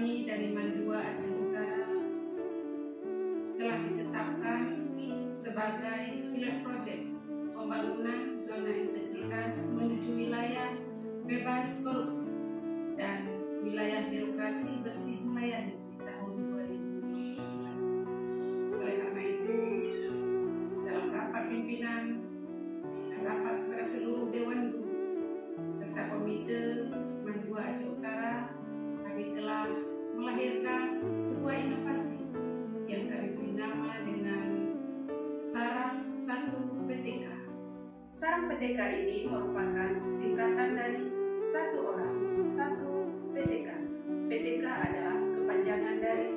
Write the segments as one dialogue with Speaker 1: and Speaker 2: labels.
Speaker 1: kami dari Mandua Aceh Utara telah ditetapkan sebagai pilot project pembangunan zona integritas menuju wilayah bebas korupsi dan wilayah birokrasi bersih melayani di tahun 2024. Oleh karena itu, dalam rapat pimpinan dan rapat kepada seluruh Dewan Guru serta Komite Mandua Aceh Utara, kami telah melahirkan sebuah inovasi yang kami beri nama dengan Sarang 1 PTK. Sarang PTK ini merupakan singkatan dari satu orang, satu PTK. PTK adalah kepanjangan dari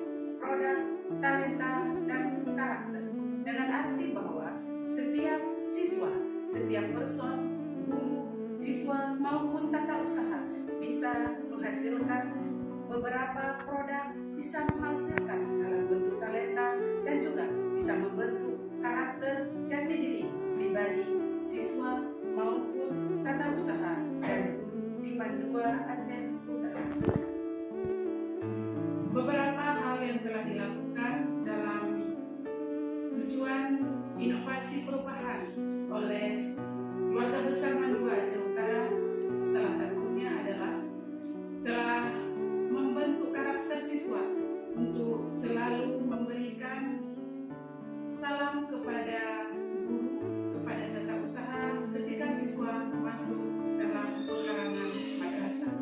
Speaker 1: produk, talenta, dan karakter. Dengan arti bahwa setiap siswa, setiap person, guru, siswa maupun tata usaha bisa menghasilkan beberapa produk, bisa menghasilkan dalam bentuk talenta dan juga bisa membentuk karakter jati diri pribadi siswa maupun tata usaha dan guru di Mandua Aceh Utara. Beberapa hal yang telah dilakukan dalam tujuan inovasi perubahan oleh keluarga besar Mandua Aceh Utara, salah satunya adalah telah membentuk karakter siswa untuk selalu memberikan salam kepada guru, kepada tata usaha ketika siswa masuk dalam pekarangan madrasah.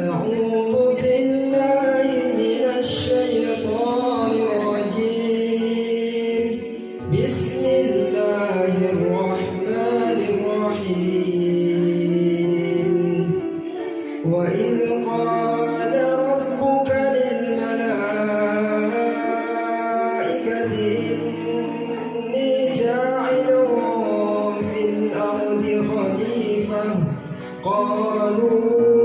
Speaker 2: أعوذ بالله من الشيطان الرجيم بسم الله الرحمن الرحيم وإذ قال ربك للملائكة إني جاعل في الأرض خليفة قالوا